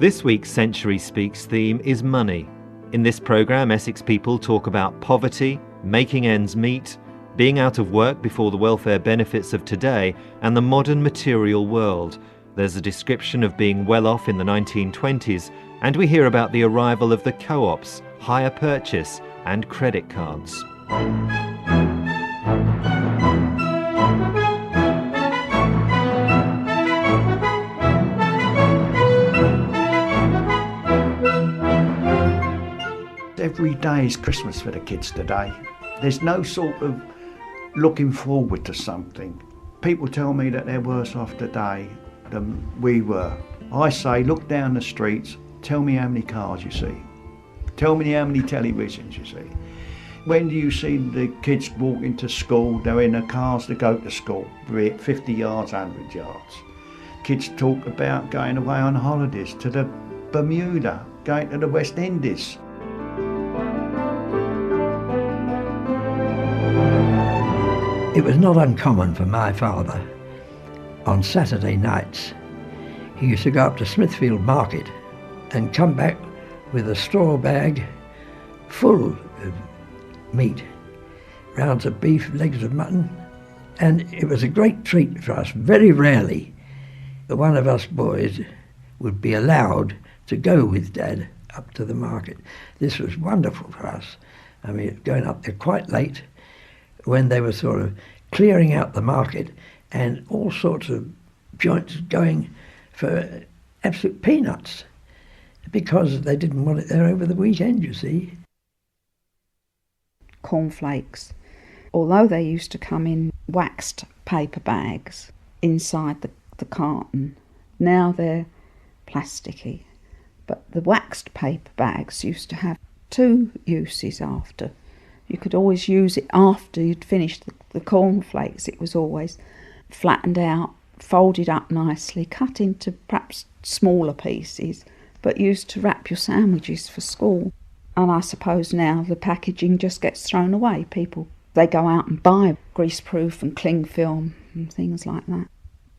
This week's Century Speaks theme is money. In this programme, Essex people talk about poverty, making ends meet, being out of work before the welfare benefits of today, and the modern material world. There's a description of being well off in the 1920s, and we hear about the arrival of the co-ops, hire purchase, and credit cards. Every day is Christmas for the kids today. There's no sort of looking forward to something. People tell me that they're worse off today than we were. I say, look down the streets, tell me how many cars you see. Tell me how many televisions you see. When do you see the kids walking to school? They're in their cars to go to school, be it 50 yards, 100 yards. Kids talk about going away on holidays to the Bermuda, going to the West Indies. It was not uncommon for my father, on Saturday nights, he used to go up to Smithfield Market and come back with a straw bag full of meat, rounds of beef, legs of mutton, and it was a great treat for us. Very rarely one of us boys would be allowed to go with Dad up to the market. This was wonderful for us. I mean, going up there quite late, when they were sort of clearing out the market and all sorts of joints going for absolute peanuts because they didn't want it there over the weekend, you see. Cornflakes, although they used to come in waxed paper bags inside the carton, now they're plasticky. But the waxed paper bags used to have two uses after. You could always use it after you'd finished the cornflakes. It was always flattened out, folded up nicely, cut into perhaps smaller pieces, but used to wrap your sandwiches for school. And I suppose now the packaging just gets thrown away. People, they go out and buy greaseproof and cling film and things like that.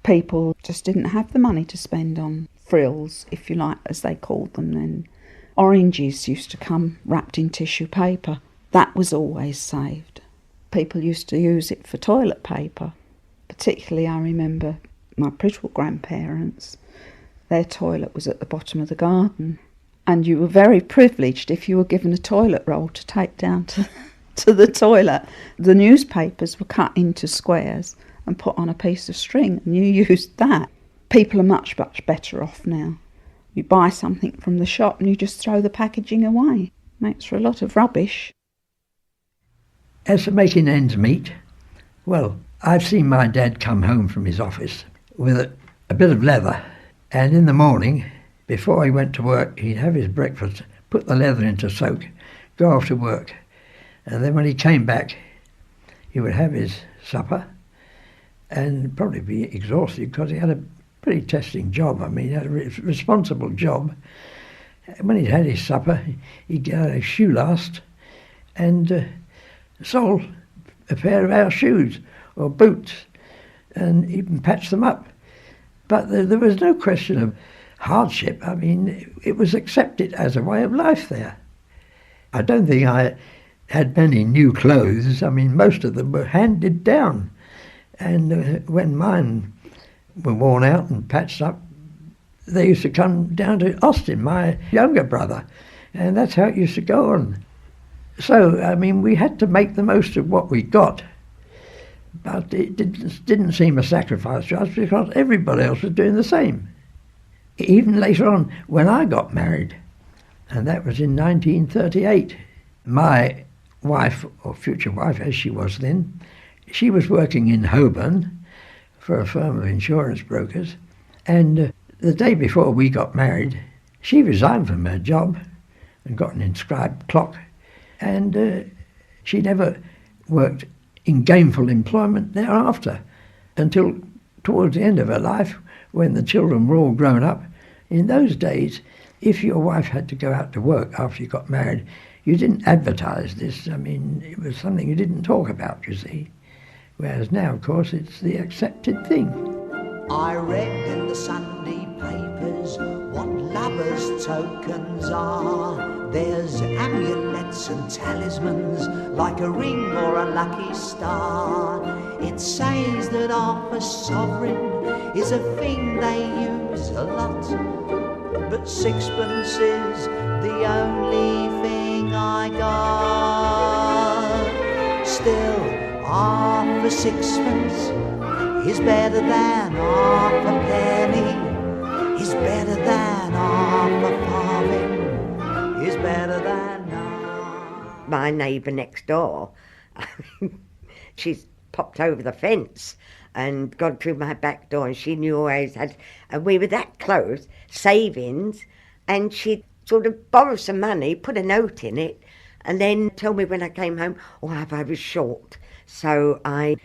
People just didn't have the money to spend on frills, if you like, as they called them then. Oranges used to come wrapped in tissue paper. That was always saved. People used to use it for toilet paper. Particularly, I remember my Pridwell grandparents. Their toilet was at the bottom of the garden. And you were very privileged if you were given a toilet roll to take down to the toilet. The newspapers were cut into squares and put on a piece of string, and you used that. People are much, much better off now. You buy something from the shop and you just throw the packaging away. Makes for a lot of rubbish. As for making ends meet, well, I've seen my dad come home from his office with a bit of leather, and in the morning, before he went to work, he'd have his breakfast, put the leather into soak, go off to work, and then when he came back, he would have his supper and probably be exhausted because he had a pretty testing job. I mean, he had a responsible job. And when he'd had his supper, he'd get out a shoe last and sole a pair of our shoes or boots and even patch them up. But there was no question of hardship. I mean, it was accepted as a way of life there. I don't think I had many new clothes. I mean, most of them were handed down. And when mine were worn out and patched up, they used to come down to Austin, my younger brother, and that's how it used to go on. So, I mean, we had to make the most of what we got, but it didn't seem a sacrifice to us because everybody else was doing the same. Even later on, when I got married, and that was in 1938, my wife, or future wife as she was then, she was working in Holborn for a firm of insurance brokers, and the day before we got married, she resigned from her job and got an inscribed clock, and she never worked in gainful employment thereafter until towards the end of her life when the children were all grown up. In those days, if your wife had to go out to work after you got married, you didn't advertise this. I mean, it was something you didn't talk about, you see. Whereas now, of course, it's the accepted thing. I read in the Sunday papers what love lovers' tokens are. There's amulets and talismans, like a ring or a lucky star. It says that half a sovereign is a thing they use a lot, but sixpence is the only thing I got. Still, half a sixpence is better than half a penny, is better than half a farthing, is better than none. My neighbour next door, she's popped over the fence and gone through my back door, and she knew I always had, and we were that close, savings, and she'd sort of borrow some money, put a note in it, and then tell me when I came home, I was short, so I,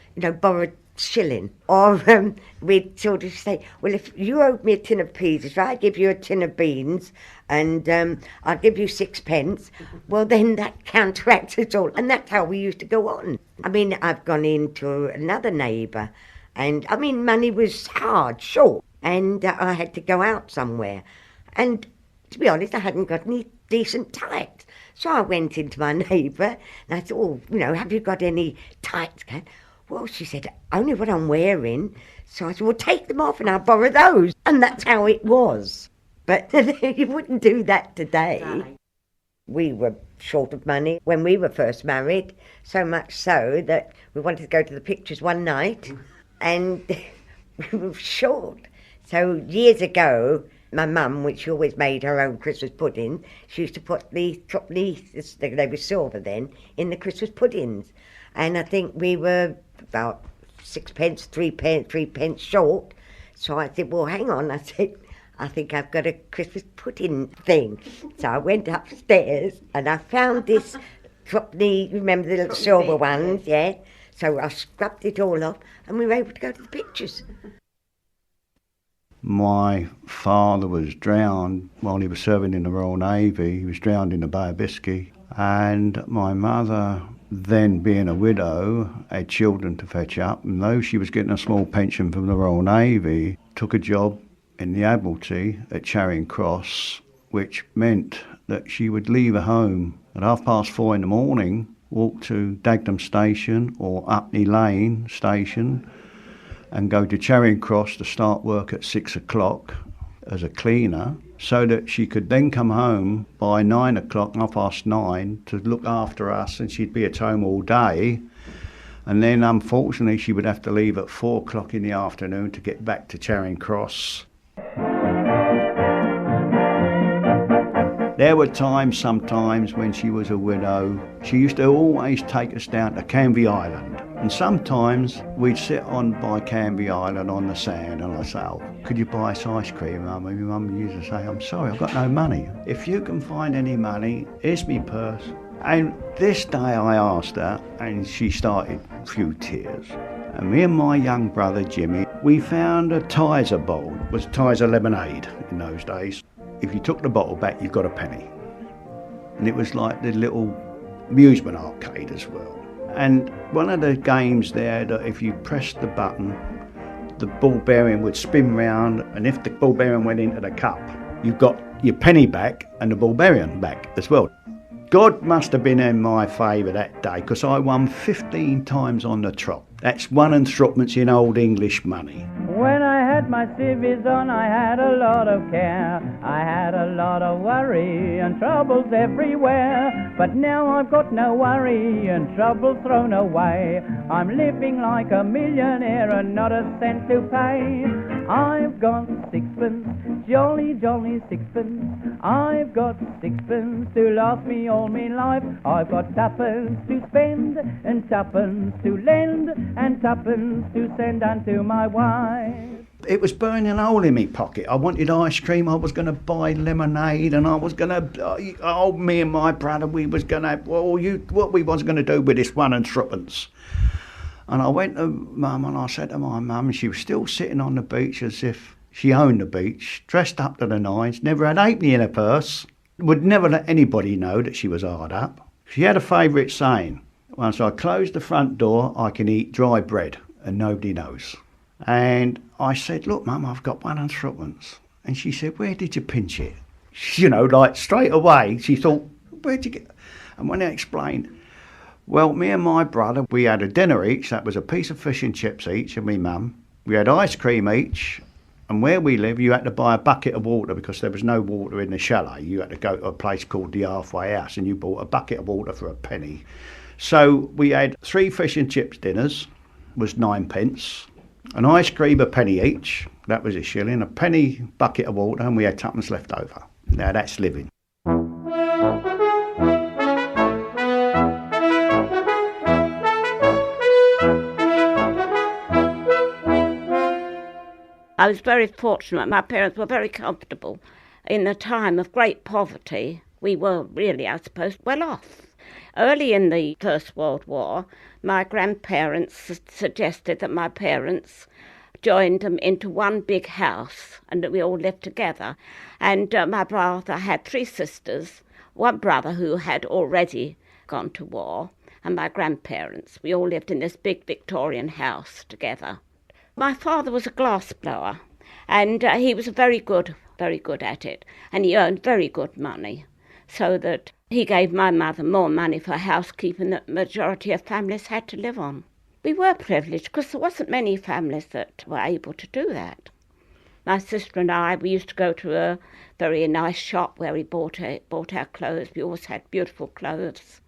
borrowed shilling. Or we'd sort of say, well, if you owe me a tin of peas, if I give you a tin of beans and I'll give you 6 pence, well, then that counteracts it all. And that's how we used to go on. I mean, I've gone into another neighbour and, money was hard, short, and I had to go out somewhere. And to be honest, I hadn't got any decent tights. So I went into my neighbour and I thought, have you got any tights, Kat? Well, she said, only what I'm wearing. So I said, well, take them off and I'll borrow those. And that's how it was. But you wouldn't do that today. We were short of money when we were first married, so much so that we wanted to go to the pictures one night and we were short. So years ago, my mum, which she always made her own Christmas pudding, she used to put the they were silver then, in the Christmas puddings. And I think we were about 6 pence, 3 pence short. So I said, well, hang on. I said, I think I've got a Christmas pudding thing. So I went upstairs and I found this twopenny, remember the little silver ones, yeah? So I scrubbed it all off and we were able to go to the pictures. My father was drowned while he was serving in the Royal Navy. He was drowned in the Bay of Biscay. And my mother, then being a widow, had children to fetch up. And though she was getting a small pension from the Royal Navy, took a job in the Admiralty at Charing Cross, which meant that she would leave her home at 4:30 in the morning, walk to Dagenham Station or Upney Lane Station, and go to Charing Cross to start work at 6 o'clock as a cleaner, so that she could then come home by 9 o'clock, 9:30, to look after us, and she'd be at home all day. And then, unfortunately, she would have to leave at 4 o'clock in the afternoon to get back to Charing Cross. There were times sometimes when she was a widow, she used to always take us down to Canvey Island. And sometimes we'd sit on by Canvey Island on the sand and I'd say, oh, could you buy us ice cream, Mum? And my mum used to say, I'm sorry, I've got no money. If you can find any money, here's me purse. And this day I asked her and she started a few tears. And me and my young brother Jimmy, we found a Tizer bottle. It was Tizer lemonade in those days. If you took the bottle back, you got a penny. And it was like the little amusement arcade as well. And one of the games there, that if you pressed the button, the ball bearing would spin round, and if the ball bearing went into the cup, you got your penny back and the ball bearing back as well. God must have been in my favour that day, because I won 15 times on the trot. That's 1 and threepence in old English money. When I had my civvies on, I had a lot of care. I had a lot of worry and troubles everywhere. But now I've got no worry and troubles thrown away. I'm living like a millionaire and not a cent to pay. I've got 6pence, jolly, jolly 6pence. I've got 6pence to last me all my life. I've got 2pence to spend and 2pence to lend and 2pence to send unto my wife. It was burning a hole in my pocket. I wanted ice cream, I was going to buy lemonade, and I was going to, me and my brother, we was going to, what we was going to do with this 1 and threepence. And I went to Mum and I said to my mum, and she was still sitting on the beach as if she owned the beach, dressed up to the nines, never had 8p in her purse, would never let anybody know that she was hard up. She had a favourite saying, once I close the front door, I can eat dry bread and nobody knows. And I said, look, Mum, I've got 1 and threepence. And she said, where did you pinch it? Like straight away, she thought, where'd you get... And when I explained, well, me and my brother, we had a dinner each, that was a piece of fish and chips each, and me mum. We had ice cream each, and where we live, you had to buy a bucket of water because there was no water in the chalet. You had to go to a place called the Halfway House, and you bought a bucket of water for a penny. So we had 3 fish and chips dinners, was 9p, an ice cream a penny each, that was a shilling, a penny bucket of water, and we had tuppence left over. Now that's living. I was very fortunate. My parents were very comfortable. In a time of great poverty, we were really, I suppose, well off. Early in the First World War, my grandparents suggested that my parents joined them into one big house and that we all lived together. And my brother had 3 sisters, one brother who had already gone to war, and my grandparents. We all lived in this big Victorian house together. My father was a glass blower, and he was very good at it, and he earned very good money, so that he gave my mother more money for housekeeping than the majority of families had to live on. We were privileged because there wasn't many families that were able to do that. My sister and I, we used to go to a very nice shop where we bought our clothes. We always had beautiful clothes.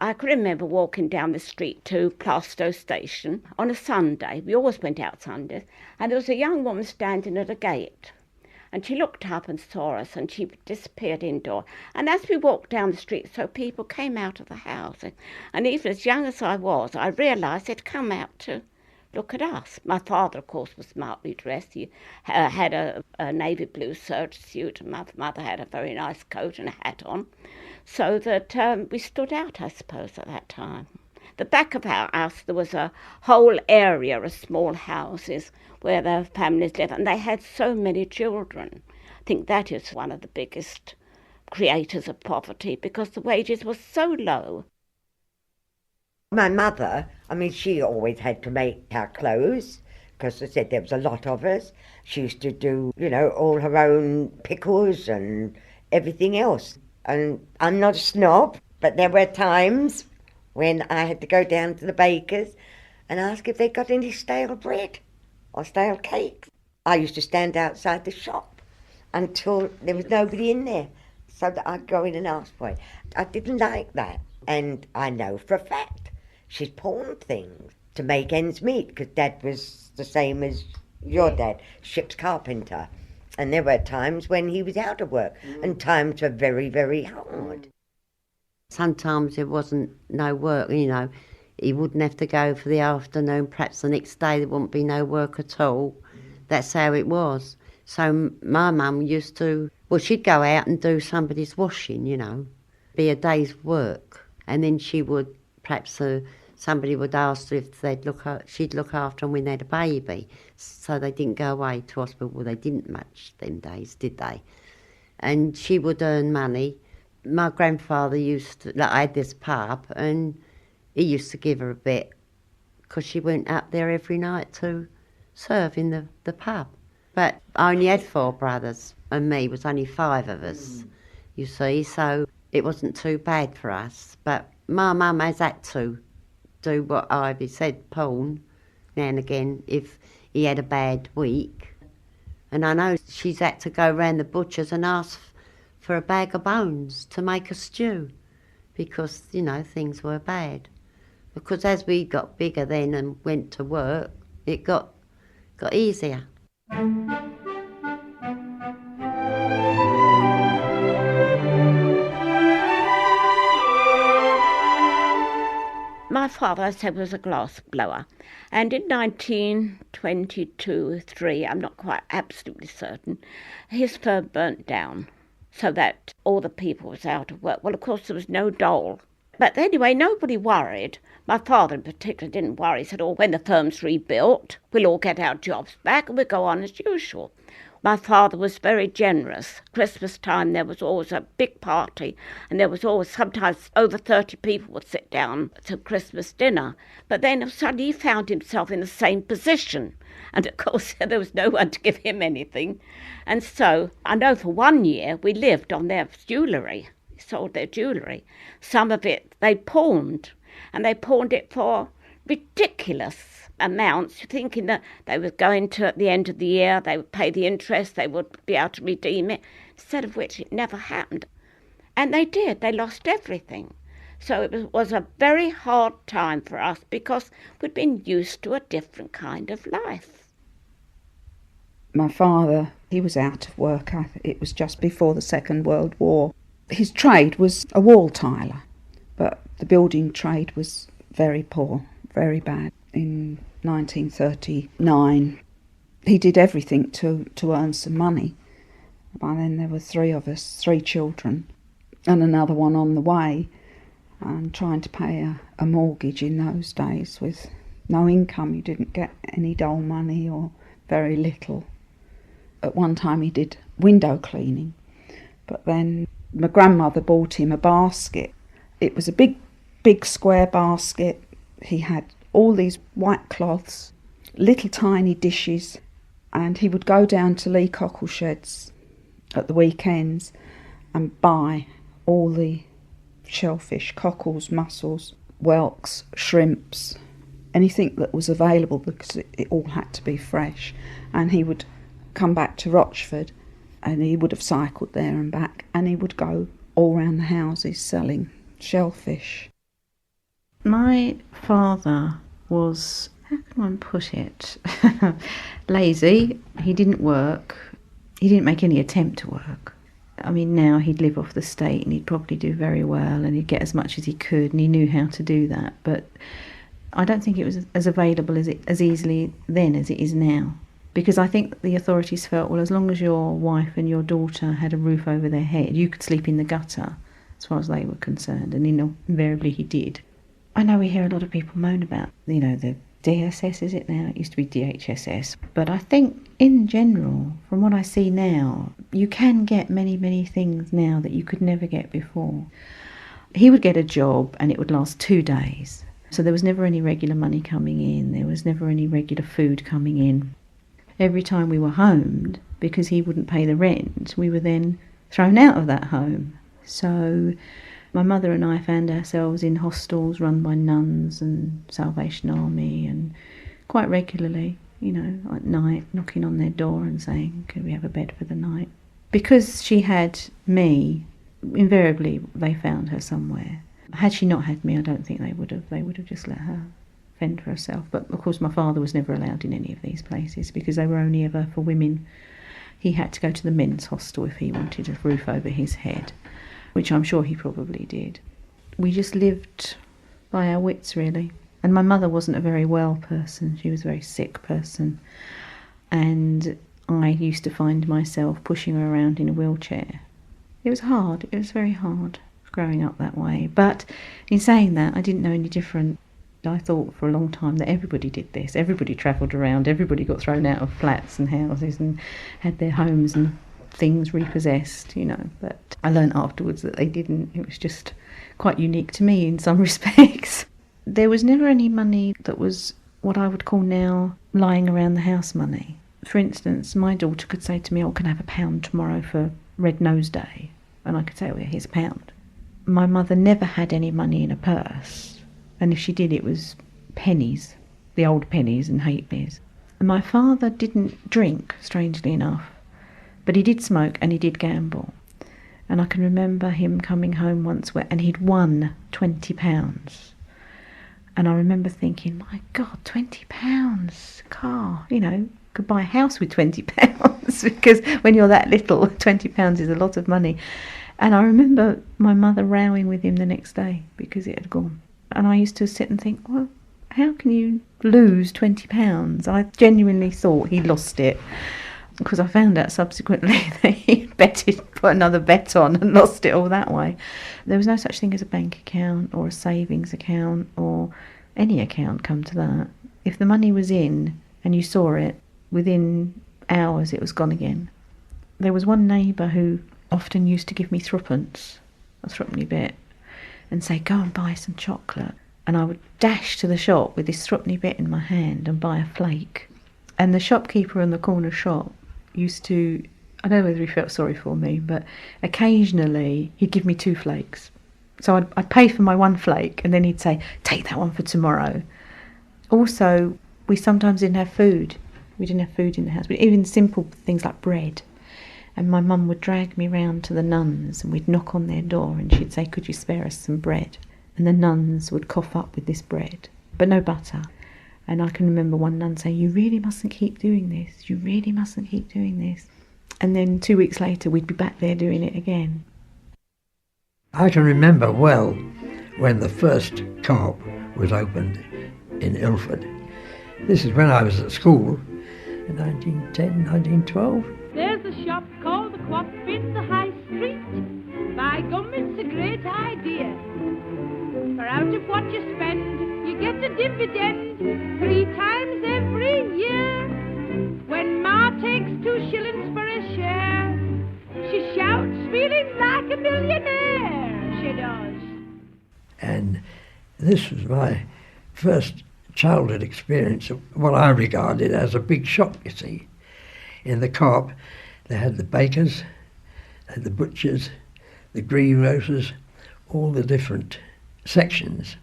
I can remember walking down the street to Plaistow Station on a Sunday. We always went out Sundays. And there was a young woman standing at a gate. And she looked up and saw us, and she disappeared indoors. And as we walked down the street, so people came out of the house. And even as young as I was, I realised they'd come out to look at us. My father, of course, was smartly dressed. He had a navy blue serge suit, and my mother had a very nice coat and a hat on. So that we stood out, I suppose, at that time. The back of our house, there was a whole area of small houses where the families lived, and they had so many children. I think that is one of the biggest creators of poverty, because the wages were so low. My mother, she always had to make our clothes, because I said there was a lot of us. She used to do, all her own pickles and everything else. And I'm not a snob, but there were times when I had to go down to the baker's and ask if they got any stale bread or stale cakes. I used to stand outside the shop until there was nobody in there, so that I'd go in and ask for it. I didn't like that, and I know for a fact she's pawned things to make ends meet, because Dad was the same as your dad, ship's carpenter. And there were times when he was out of work, and times were very, very hard. Sometimes there wasn't no work, He wouldn't have to go for the afternoon. Perhaps the next day there wouldn't be no work at all. That's how it was. So my mum used to, she'd go out and do somebody's washing, be a day's work. And then she would, perhaps somebody would ask her if she'd look after them when they had a baby. So they didn't go away to hospital. Well, they didn't much them days, did they? And she would earn money. My grandfather I had this pub, and he used to give her a bit, because she went up there every night to serve in the pub. But I only had 4 brothers, and me was only 5 of us, you see, so it wasn't too bad for us. But my mum has had to do what Ivy said, pawn, now and again, if he had a bad week. And I know she's had to go round the butcher's and ask for a bag of bones to make a stew, because, things were bad. Because as we got bigger then and went to work, it got easier. My father, I said, was a glass blower, and in 1922-3, I'm not quite absolutely certain, his firm burnt down, so that all the people was out of work. Well, of course, there was no dole. But anyway, nobody worried. My father in particular didn't worry. He said, oh, when the firm's rebuilt, we'll all get our jobs back and we'll go on as usual. My father was very generous. Christmas time, there was always a big party, and there was always sometimes over 30 people would sit down to Christmas dinner. But then suddenly he found himself in the same position. And of course, there was no one to give him anything. And so I know for 1 year we lived on their jewellery, sold their jewellery. Some of it they pawned, and they pawned it for ridiculous amounts, thinking that they were going to, at the end of the year, they would pay the interest, they would be able to redeem it, instead of which it never happened. And they did, they lost everything. So it was a very hard time for us because we'd been used to a different kind of life. My father, he was out of work. It was just before the Second World War. His trade was a wall tiler, but the building trade was very poor, very bad. In 1939, he did everything to earn some money. By then there were 3 of us, 3 children, and another one on the way, and trying to pay a mortgage in those days with no income. You didn't get any dole money or very little. At one time he did window cleaning, but then my grandmother bought him a basket. It was a big square basket. He had all these white cloths, little tiny dishes, and he would go down to Lee Cockleshed's at the weekends and buy all the shellfish, cockles, mussels, whelks, shrimps, anything that was available, because it all had to be fresh. And he would come back to Rochford, and he would have cycled there and back, and he would go all round the houses selling shellfish. My father was, how can one put it, lazy. He didn't work. He didn't make any attempt to work. I mean, now he'd live off the state and he'd probably do very well and he'd get as much as he could and he knew how to do that. But I don't think it was as available as easily then as it is now. Because I think the authorities felt, well, as long as your wife and your daughter had a roof over their head, you could sleep in the gutter, as far as they were concerned. And invariably he did. I know we hear a lot of people moan about, the DSS, is it now? It used to be DHSS. But I think, in general, from what I see now, you can get many, many things now that you could never get before. He would get a job and it would last 2 days. So there was never any regular money coming in. There was never any regular food coming in. Every time we were homed, because he wouldn't pay the rent, we were then thrown out of that home. So my mother and I found ourselves in hostels run by nuns and Salvation Army, and quite regularly, at night, knocking on their door and saying, could we have a bed for the night? Because she had me, invariably they found her somewhere. Had she not had me, I don't think they would have. They would have just let her fend for herself. But of course my father was never allowed in any of these places because they were only ever for women. He had to go to the men's hostel if he wanted a roof over his head, which I'm sure he probably did. We just lived by our wits, really. And my mother wasn't a very well person. She was a very sick person. And I used to find myself pushing her around in a wheelchair. It was hard. It was very hard growing up that way. But in saying that, I didn't know any different. I thought for a long time that everybody did this. Everybody travelled around. Everybody got thrown out of flats and houses and had their homes and things repossessed, But I learned afterwards that they didn't. It was just quite unique to me in some respects. There was never any money that was what I would call now lying around the house money. For instance, my daughter could say to me, can I have £1 tomorrow for Red Nose Day? And I could say, here's £1. My mother never had any money in a purse. And if she did, it was pennies, the old pennies and halfpennies. And my father didn't drink, strangely enough, but he did smoke and he did gamble. And I can remember him coming home once and he'd won £20. And I remember thinking, my God, £20, car, could buy a house with £20 because when you're that little, £20 is a lot of money. And I remember my mother rowing with him the next day because it had gone. And I used to sit and think, well, how can you lose £20? I genuinely thought he lost it. because I found out subsequently that he'd put another bet on and lost it all that way. There was no such thing as a bank account or a savings account or any account, come to that. If the money was in and you saw it, within hours it was gone again. There was one neighbour who often used to give me threepence, a threepenny bit, and say, go and buy some chocolate. And I would dash to the shop with this threepenny bit in my hand and buy a flake. And the shopkeeper in the corner shop used to, I don't know whether he felt sorry for me, but occasionally he'd give me 2 flakes. So I'd pay for my 1 flake, and then he'd say, take that one for tomorrow. Also, we sometimes didn't have food. We didn't have food in the house, but even simple things like bread. And my mum would drag me round to the nuns, and we'd knock on their door, and she'd say, could you spare us some bread? And the nuns would cough up with this bread, but no butter. And I can remember one nun saying, you really mustn't keep doing this. You really mustn't keep doing this. And then 2 weeks later, we'd be back there doing it again. I can remember well when the first co-op was opened in Ilford. This is when I was at school in 1910, 1912. There's a shop called the Co-op in the High Street. By gum, it's a great idea. For out of what you spend, you get a dividend 3 times every year. When Ma takes 2 shillings for a share, she shouts, feeling like a millionaire, she does. And this was my first childhood experience of what I regarded as a big shop, you see. In the Co-op, they had the bakers, they had the butchers, the greengrocers, all the different sections.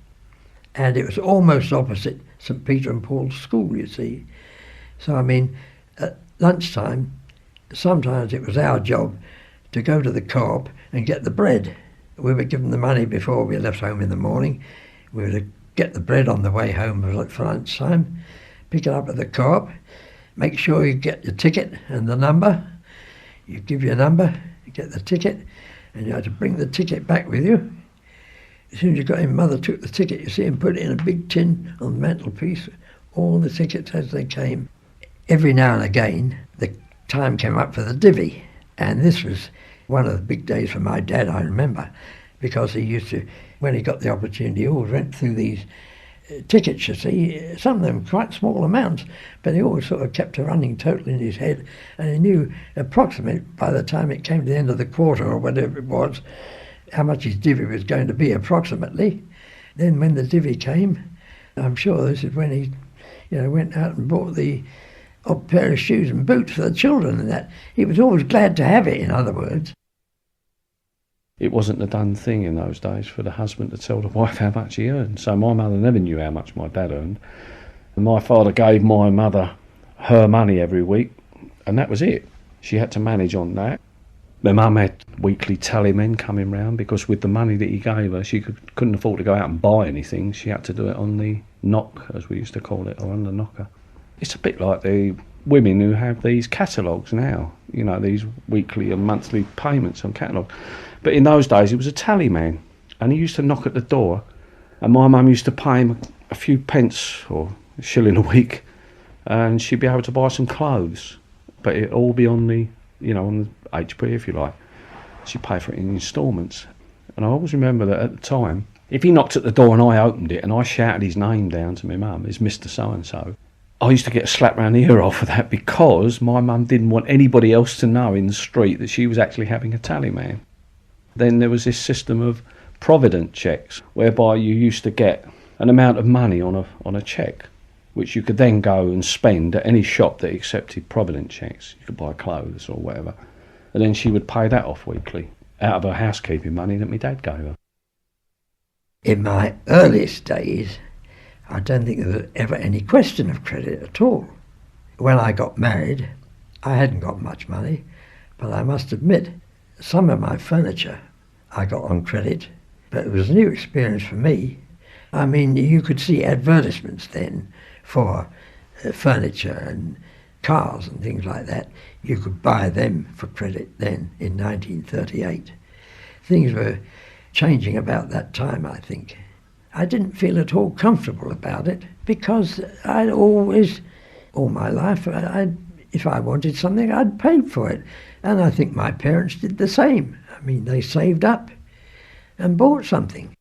And it was almost opposite St Peter and Paul's School, you see. So, I mean, at lunchtime, sometimes it was our job to go to the Co-op and get the bread. We were given the money before we left home in the morning. We were to get the bread on the way home for lunchtime, pick it up at the Co-op, make sure you get your ticket and the number. You give your number, you get the ticket, and you had to bring the ticket back with you. As soon as you got in, Mother took the ticket, you see, and put it in a big tin on the mantelpiece, all the tickets as they came. Every now and again, the time came up for the divvy, and this was one of the big days for my dad, I remember, because he used to, when he got the opportunity, he always went through these tickets, you see, some of them quite small amounts, but he always sort of kept a running total in his head, and he knew approximately by the time it came to the end of the quarter or whatever it was, how much his divvy was going to be approximately. Then when the divvy came, I'm sure this is when he, went out and bought the odd pair of shoes and boots for the children and that. He was always glad to have it, in other words. It wasn't a done thing in those days for the husband to tell the wife how much he earned. So my mother never knew how much my dad earned. And my father gave my mother her money every week, and that was it. She had to manage on that. My mum had weekly tallymen coming round because with the money that he gave her, she couldn't afford to go out and buy anything. She had to do it on the knock, as we used to call it, or on the knocker. It's a bit like the women who have these catalogues now, these weekly and monthly payments on catalogues. But in those days, it was a tallyman, and he used to knock at the door, and my mum used to pay him a few pence or a shilling a week, and she'd be able to buy some clothes. But it'd all be on the, on the HP, if you like. She'd pay for it in instalments. And I always remember that at the time, if he knocked at the door and I opened it and I shouted his name down to my mum, it's Mr. So-and-so, I used to get a slap round the ear off for that because my mum didn't want anybody else to know in the street that she was actually having a tallyman. Then there was this system of provident checks, whereby you used to get an amount of money on a cheque, which you could then go and spend at any shop that accepted provident checks. You could buy clothes or whatever. And then she would pay that off weekly, out of her housekeeping money that my dad gave her. In my earliest days, I don't think there was ever any question of credit at all. When I got married, I hadn't got much money, but I must admit, some of my furniture I got on credit, but it was a new experience for me. I mean, you could see advertisements then for furniture and cars and things like that. You could buy them for credit then in 1938. Things were changing about that time, I think. I didn't feel at all comfortable about it because I'd always, all my life, I'd if I wanted something, I'd pay for it. And I think my parents did the same. I mean, they saved up and bought something.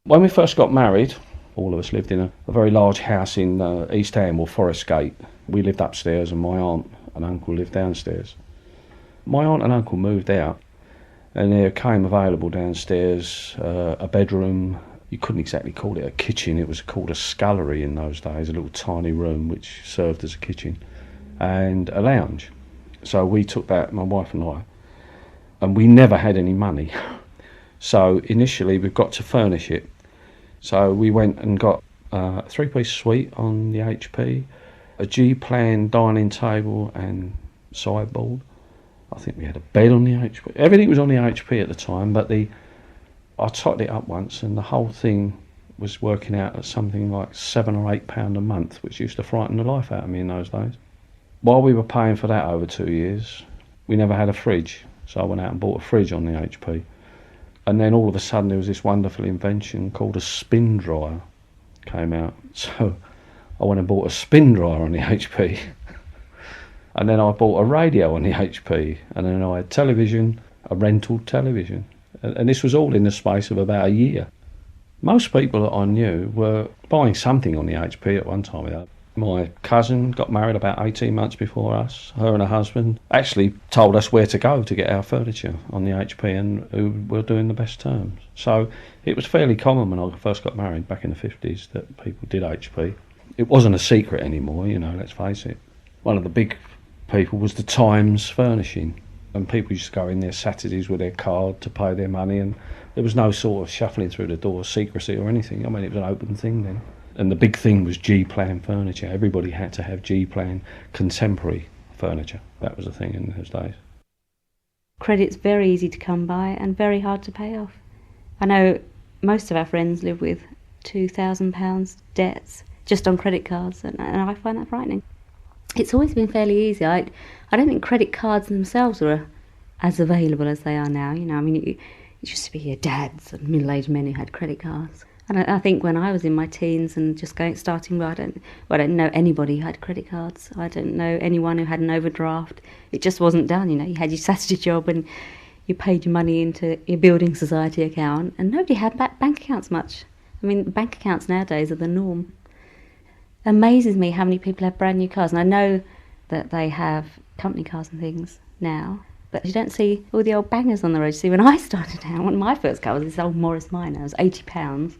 When we first got married, all of us lived in a very large house in East Ham, or Forest Gate. We lived upstairs and my aunt and uncle lived downstairs. My aunt and uncle moved out and there came available downstairs a bedroom. You couldn't exactly call it a kitchen, it was called a scullery in those days, a little tiny room which served as a kitchen, and a lounge. So we took that, my wife and I, and we never had any money. So initially we've got to furnish it. So we went and got a 3-piece suite on the HP, a G-plan dining table and sideboard. I think we had a bed on the HP. Everything was on the HP at the time, but I totted it up once and the whole thing was working out at something like £7 or £8 a month, which used to frighten the life out of me in those days. While we were paying for that over 2 years, we never had a fridge. So I went out and bought a fridge on the HP. And then all of a sudden there was this wonderful invention called a spin dryer came out. So I went and bought a spin dryer on the HP. And then I bought a radio on the HP. And then I had television, a rental television. And this was all in the space of about a year. Most people that I knew were buying something on the HP at one time or the other. My cousin got married about 18 months before us. Her and her husband actually told us where to go to get our furniture on the HP and who were doing the best terms. So it was fairly common when I first got married back in the 50s that people did HP. It wasn't a secret anymore, you know, let's face it. One of the big people was the Times Furnishing, and people used to go in there Saturdays with their card to pay their money, and there was no sort of shuffling through the door, secrecy or anything. I mean, it was an open thing then. And the big thing was G-plan furniture. Everybody had to have G-plan contemporary furniture. That was the thing in those days. Credit's very easy to come by and very hard to pay off. I know most of our friends live with £2,000 debts just on credit cards, and I find that frightening. It's always been fairly easy. I don't think credit cards themselves were as available as they are now. You know, I mean, it used to be your dads and middle-aged men who had credit cards. And I think when I was in my teens and just starting, I don't know anybody who had credit cards. I don't know anyone who had an overdraft. It just wasn't done, you know. You had your Saturday job and you paid your money into your building society account, and nobody had bank accounts much. I mean, bank accounts nowadays are the norm. It amazes me how many people have brand new cars, and I know that they have company cars and things now, but you don't see all the old bangers on the road. See, when I started out, one of my first car was this old Morris Minor. It was £80,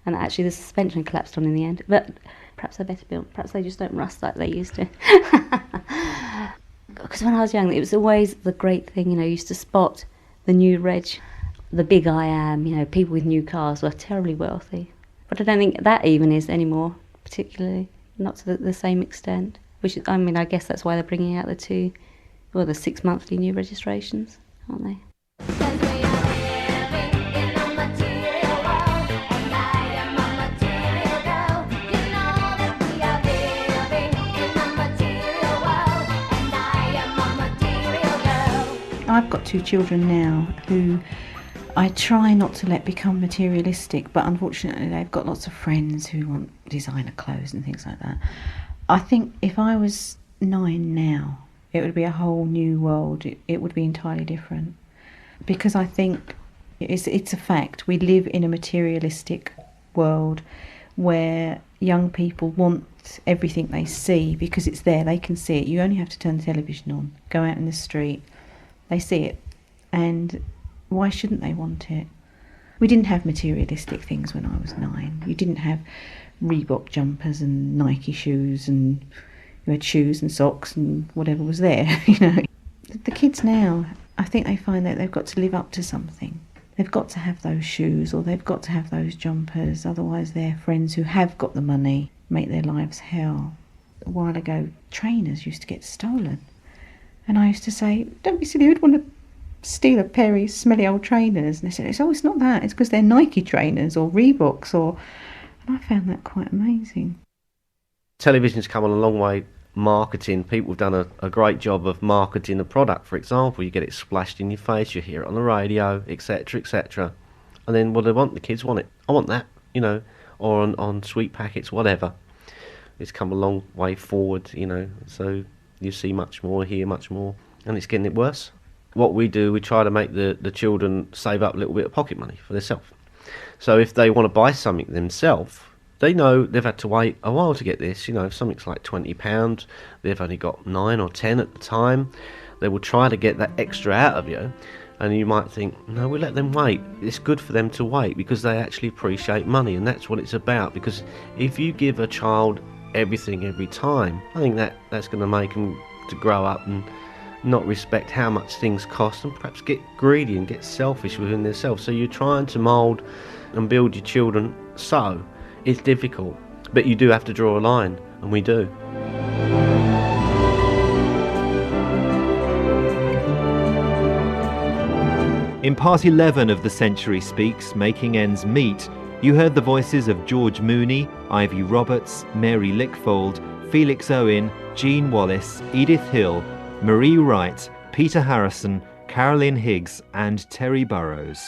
and actually the suspension collapsed on in the end. But perhaps they're better built. Perhaps they just don't rust like they used to. Because when I was young, it was always the great thing, you know, you used to spot the new reg, the big I Am, you know, people with new cars were terribly wealthy. But I don't think that even is anymore, particularly, not to the same extent. Which, I mean, I guess that's why they're bringing out the 6 monthly new registrations, aren't they? I've got 2 children now who I try not to let become materialistic, but unfortunately they've got lots of friends who want designer clothes and things like that. I think if I was 9 now, it would be a whole new world. It would be entirely different. Because I think it's a fact. We live in a materialistic world where young people want everything they see because it's there. They can see it. You only have to turn the television on, go out in the street. They see it. And why shouldn't they want it? We didn't have materialistic things when I was 9. You didn't have Reebok jumpers and Nike shoes, and you had shoes and socks and whatever was there, you know. The kids now, I think they find that they've got to live up to something. They've got to have those shoes or they've got to have those jumpers, otherwise their friends who have got the money make their lives hell. A while ago, trainers used to get stolen. And I used to say, don't be silly, who'd want to steal a pair of smelly old trainers? And they said, it's not that, it's because they're Nike trainers or Reeboks or... And I found that quite amazing. Television's come on a long way. Marketing, people have done a great job of marketing the product. For example, you get it splashed in your face, you hear it on the radio, etc., etc. And then what do they want? The kids want it. I want that, you know, or on sweet packets, whatever. It's come a long way forward, you know, so you see much more, hear much more, and it's getting worse. What we do, we try to make the children save up a little bit of pocket money for themselves. So if they want to buy something themselves, they know they've had to wait a while to get this. You know, if something's like £20, they've only got 9 or 10 at the time. They will try to get that extra out of you, and you might think, no, we'll let them wait. It's good for them to wait because they actually appreciate money, and that's what it's about. Because if you give a child everything every time, I think that's going to make them to grow up and not respect how much things cost, and perhaps get greedy and get selfish within themselves. So you're trying to mould and build your children. So it's difficult, but you do have to draw a line, and we do. In part 11 of The Century Speaks, Making Ends Meet, you heard the voices of George Mooney, Ivy Roberts, Mary Lickfold, Felix Owen, Jean Wallace, Edith Hill, Marie Wright, Peter Harrison, Carolyn Higgs and Terry Burrows.